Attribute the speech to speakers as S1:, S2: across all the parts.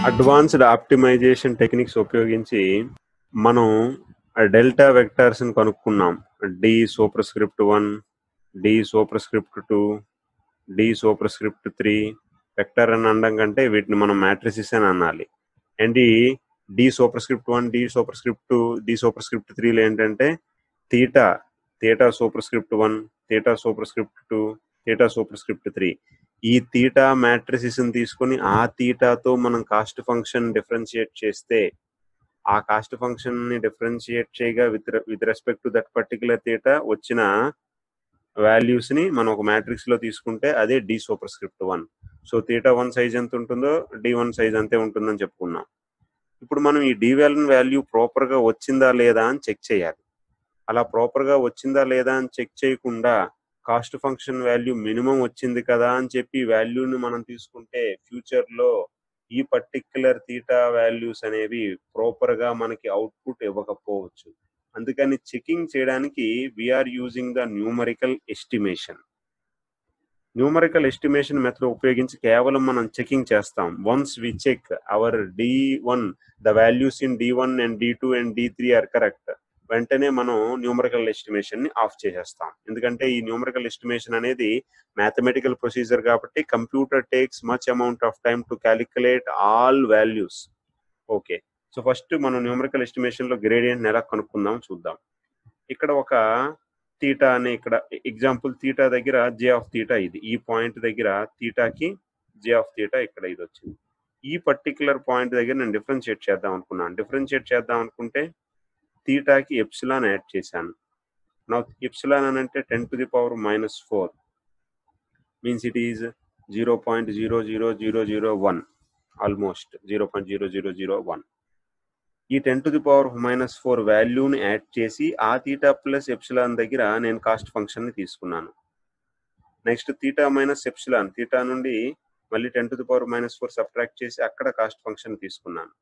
S1: Advanced optimisation techniques ఉపయోగించి మనం delta వెక్టార్స్ని కనుక్కున్నాం. D super script 1, D super script 2, D super script 3 vector అని అనడం కంటే వీటిని మనం మ్యాట్రిసెస్ అని అనాలి. అండ్ ఈ D super script 1, D super script 2, D super script 3 ఏంటంటే theta super script 1, theta super script 2, theta super script 3. ఈ థీటా మ్యాట్రిసెస్ని తీసుకొని ఆ థీటాతో మనం కాస్ట్ ఫంక్షన్ డిఫరెన్షియేట్ చేస్తే ఆ కాస్ట్ ఫంక్షన్ ని డిఫరెన్షియేట్ చేయగా with respect to that particular theta వచ్చిన వాల్యూస్ ని మనం ఒక మ్యాట్రిక్స్ లో తీసుకుంటే అదే డి super script 1. So theta 1 size ఎంత ఉంటుందో డి1 సైజ్ అంతే ఉంటుందని చెప్పుకున్నాం. ఇప్పుడు మనం ఈ డి వాల్యూ ప్రాపర్ గా వచ్చిందా లేదా అని చెక్ చేయాలి. అలా ప్రాపర్ గా వచ్చిందా లేదా అని చెక్ చేయకుండా కాస్ట్ ఫంక్షన్ వాల్యూ మినిమం వచ్చింది కదా అని చెప్పి వాల్యూని మనం తీసుకుంటే ఫ్యూచర్ లో ఈ పర్టిక్యులర్ థీటా వాల్యూస్ అనేవి ప్రాపర్ గా మనకి అవుట్పుట్ ఇవ్వకపోవచ్చు. అందుకని చెకింగ్ చేయడానికి we're using the numerical estimation method ఉపయోగించి కేవలం మనం చెకింగ్ చేస్తాం. Once we check our D1, the values in D1 and D2 and D3 are correct, వెంటనే మనం న్యూమరికల్ ఎస్టిమేషన్ ని ఆఫ్ చేసేస్తాం. ఎందుకంటే ఈ న్యూమరికల్ ఎస్టిమేషన్ అనేది మ్యాథమెటికల్ ప్రొసీజర్ కాబట్టి computer takes much amount of time to calculate all values. Okay, so first మనం numerical estimation లో గ్రేడియంట్ ఎలా కనుక్కుందాం చూద్దాం. ఇక్కడ ఒక థీటా అనే ఇక్కడ ఎగ్జాంపుల్ థీటా దగ్గర జే ఆఫ్ థీటా ఇది, ఈ పాయింట్ దగ్గర థీటాకి జే ఆఫ్ థీటా ఇక్కడ ఇది వచ్చింది. ఈ పర్టికులర్ పాయింట్ దగ్గర నేను డిఫరెన్షియేట్ చేద్దాం అనుకున్నాను. డిఫరెన్షియేట్ చేద్దాం అనుకుంటే థీటాకి ఎప్సిలాన్ యాడ్ చేశాను. నా ఎప్సిలాన్ అని అంటే 10⁻⁻⁴ మీన్స్ ఇట్ ఈజ్ 0.00001, ఆల్మోస్ట్ 0.0001. ఈ 10⁻⁻⁴ వాల్యూని యాడ్ చేసి ఆ థీటా ప్లస్ ఎప్సిలాన్ దగ్గర నేను కాస్ట్ ఫంక్షన్ ని తీసుకున్నాను. Next theta minus epsilon, theta నుండి మళ్ళీ 10⁻⁻⁴ సబ్ట్రాక్ట్ చేసి అక్కడ కాస్ట్ ఫంక్షన్ తీసుకున్నాను.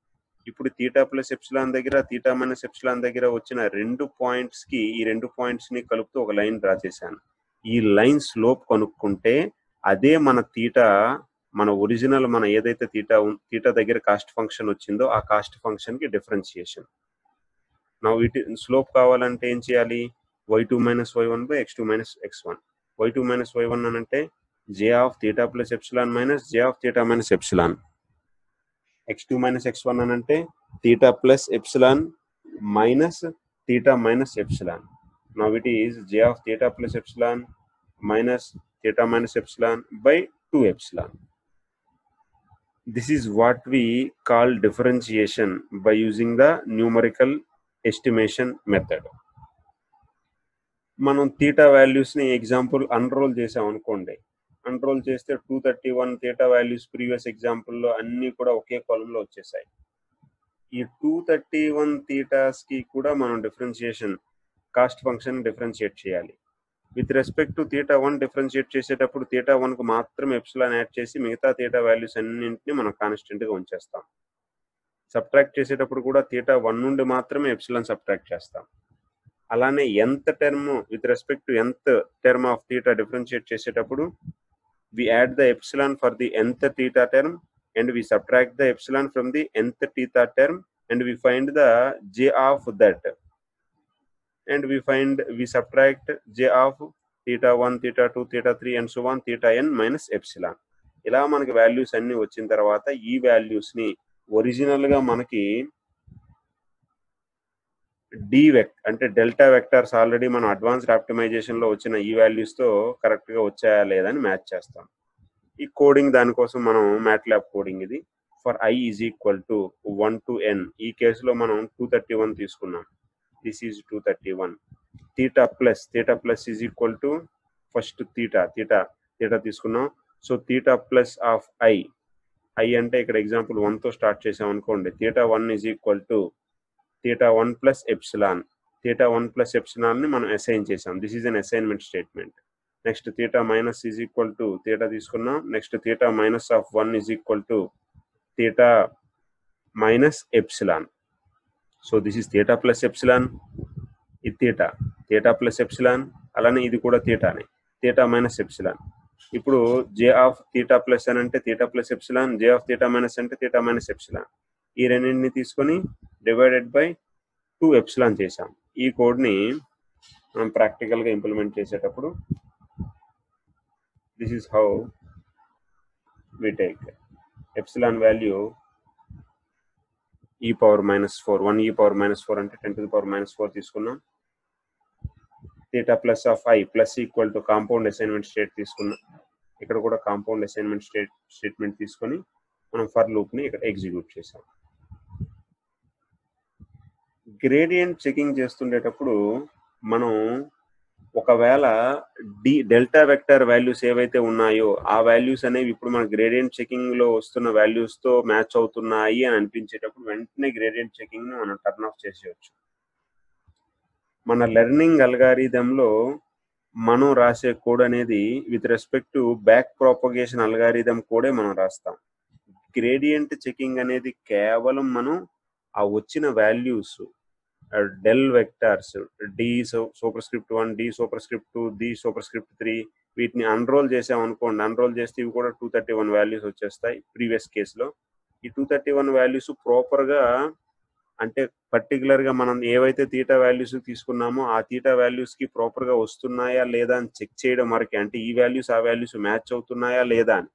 S1: ఇప్పుడు థీటా ప్లస్ ఎప్సిలాన్ దగ్గర థీటా మైనస్ ఎప్సిలాన్ దగ్గర వచ్చిన రెండు పాయింట్స్ కి ఈ రెండు పాయింట్స్ ని కలుపుతూ ఒక లైన్ డ్రా చేశాను. ఈ లైన్ స్లోప్ కనుక్కుంటే అదే మన థీటా, మన ఒరిజినల్ మన ఏదైతే థీటా దగ్గర కాస్ట్ ఫంక్షన్ వచ్చిందో ఆ కాస్ట్ ఫంక్షన్ కి డిఫరెన్షియేషన్. నా వీటి స్లోప్ కావాలంటే ఏం చేయాలి? y2 - y1 / x2 - x1. y2 - y1 అని అంటే J of theta plus epsilon minus J of theta minus epsilon. x2 - x1 అని అంటే theta plus epsilon minus theta minus epsilon. నా it is J of theta plus epsilon minus theta minus epsilon by 2 epsilon. This is what we call differentiation by using the numerical estimation method. మనం theta values ని example unroll చేసాం అనుకోండి. Unroll చేస్తే 231 theta values previous ఎగ్జాంపుల్లో అన్ని కూడా ఒకే కాలంలో వచ్చేసాయి. ఈ 231 థీటాస్ కి కూడా మనం డిఫరెన్షియేషన్ కాస్ట్ ఫంక్షన్ డిఫరెన్షియేట్ చేయాలి. With respect to theta 1 differentiate చేసేటప్పుడు థీటా 1 కు మాత్రమే ఎప్సిలాన్ యాడ్ చేసి మిగతా థీటా వాల్యూస్ అన్నింటినీ మనం కాన్స్టెంట్ గా ఉంచేస్తాం. సబ్ట్రాక్ట్ చేసేటప్పుడు కూడా థీటా 1 నుండి మాత్రమే ఎప్సిలాన్ సబ్ట్రాక్ట్ చేస్తాం. అలానే ఎంత టర్మ్ విత్ రెస్పెక్ట్ టు ఎంత టర్మ్ ఆఫ్ థీటా డిఫరెన్షియేట్ చేసేటప్పుడు we add the epsilon for the nth theta term and we subtract the epsilon from the nth theta term and we find the j of that and we subtract j of theta 1, theta 2, theta 3 and so on theta n minus epsilon. ఇలా మనకి values అన్ని వచ్చిన తర్వాత ఈ values ని original గా మనకి అంటే డెల్టా వెక్టార్స్ ఆల్రెడీ మనం అడ్వాన్స్డ్ ఆప్టిమైజేషన్ లో వచ్చిన ఈ వాల్యూస్ తో కరెక్ట్ గా వచ్చాయా లేదా అని మ్యాచ్ చేస్తాం. ఈ కోడింగ్ దానికోసం మనం మ్యాట్లాబ్ కోడింగ్ ఇది. For i is equal to 1 to n, ఈ కేసులో మనం 231 తీసుకున్నాం. This is 231. Theta plus is equal to first theta తీసుకున్నాం. So theta plus of i అంటే ఇక్కడ ఎగ్జాంపుల్ 1 తో స్టార్ట్ చేసాం అనుకోండి. Theta 1 is equal to theta 1 plus epsilon. Theta 1 plus epsilon ని మనం అసైన్ చేసాం. This is an assignment statement. Next theta minus is equal to theta తీసుకున్నాం. Next theta minus of 1 is equal to theta minus epsilon. So this is theta plus epsilon. ఇది theta plus epsilon. అలానే ఇది కూడా థీటానే, theta minus epsilon. ఇప్పుడు జే of theta plus అని అంటే theta plus epsilon, J of theta minus అంటే theta minus epsilon. ఈ రెండింటిని తీసుకొని డివైడెడ్ బై 2 ఎప్సిలాన్ చేసాం. ఈ కోడ్ని మనం ప్రాక్టికల్గా ఇంప్లిమెంట్ చేసేటప్పుడు this is how we take epsilon value e power minus 4, 1 e power minus 4 అంటే 10 to the power minus 4 తీసుకున్నాం. Theta plus of I plus equal to compound assignment state తీసుకున్నాం. ఇక్కడ కూడా కాంపౌండ్ అసైన్మెంట్ స్టేట్మెంట్ తీసుకొని మనం for లూప్ని ఇక్కడ execute చేసాం. గ్రేడియంట్ చెకింగ్ చేస్తుండేటప్పుడు మనం ఒకవేళ డెల్టా వెక్టర్ వాల్యూస్ ఏవైతే ఉన్నాయో ఆ వాల్యూస్ అనేవి ఇప్పుడు మన గ్రేడియంట్ చెకింగ్ లో వస్తున్న వాల్యూస్ తో మ్యాచ్ అవుతున్నాయి అని అనిపించేటప్పుడు వెంటనే గ్రేడియంట్ చెకింగ్ ని మనం టర్న్ ఆఫ్ చేసేయచ్చు. మన లెర్నింగ్ అల్గారిథంలో మనం రాసే కోడ్ అనేది with respect to back propagation algorithm కోడే మనం రాస్తాం. గ్రేడియంట్ చెకింగ్ అనేది కేవలం మనం ఆ వచ్చిన values del vectors D super script 1, D super script 2, D super script 3 వీటిని అన్రోల్ చేసామనుకోండి. అన్రోల్ చేస్తే ఇవి కూడా 231 వాల్యూస్ వచ్చేస్తాయి. ప్రీవియస్ కేసులో ఈ 231 వాల్యూస్ ప్రాపర్గా అంటే పర్టికులర్గా మనం ఏవైతే థీటా వాల్యూస్ తీసుకున్నామో ఆ థీటా వాల్యూస్కి ప్రాపర్గా వస్తున్నాయా లేదా అని చెక్ చేయడం వరకే. అంటే ఈ వాల్యూస్ ఆ వాల్యూస్ మ్యాచ్ అవుతున్నాయా లేదా అని.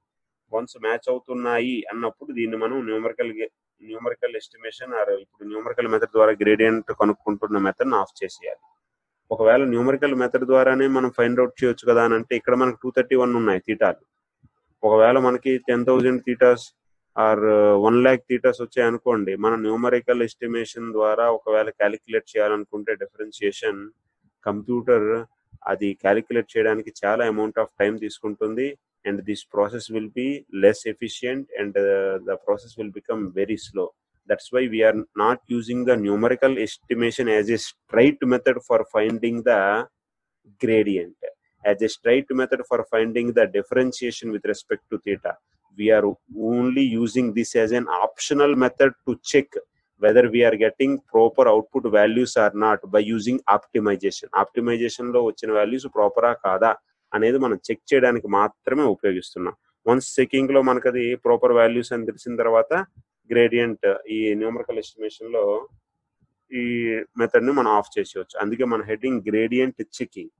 S1: వన్స్ మ్యాచ్ అవుతున్నాయి అన్నప్పుడు దీన్ని మనం న్యూమరికల్ ఎస్టిమేషన్ ఇప్పుడు న్యూమరికల్ మెథడ్ ద్వారా గ్రేడియంట్ కనుక్కుంటున్న మెథడ్ని ఆఫ్ చేసేయాలి. ఒకవేళ న్యూమరికల్ మెథడ్ ద్వారానే మనం ఫైండ్ అవుట్ చేయొచ్చు కదా అని అంటే ఇక్కడ మనకు 231 ఉన్నాయి థీటాలు. ఒకవేళ మనకి 10,000 థీటాస్ ఆర్ 1,00,000 థీటాస్ వచ్చాయి అనుకోండి, మన న్యూమరికల్ ఎస్టిమేషన్ ద్వారా ఒకవేళ క్యాలిక్యులేట్ చేయాలనుకుంటే డిఫరెన్షియేషన్ కంప్యూటర్ అది క్యాలిక్యులేట్ చేయడానికి చాలా అమౌంట్ ఆఫ్ టైం తీసుకుంటుంది. And this process will be less efficient and the process will become very slow. That's why we are not using the numerical estimation as a straight method for finding the gradient, as a straight method for finding the differentiation with respect to theta. We are only using this as an optional method to check whether we are getting proper output values or not by using optimization. Optimization లో వచ్చిన values ప్రాపరా కాదా అనేది మనం check చేయడానికి మాత్రమే ఉపయోగిస్తున్నాం. Once checking లో మనకు అది ప్రాపర్ వాల్యూస్ అని తెలిసిన తర్వాత గ్రేడియంట్ ఈ న్యూమరికల్ ఎస్టిమేషన్ లో ఈ మెథడ్ ని మనం ఆఫ్ చేసేయచ్చు. అందుకే మన హెడ్డింగ్ గ్రేడియంట్ చెకింగ్.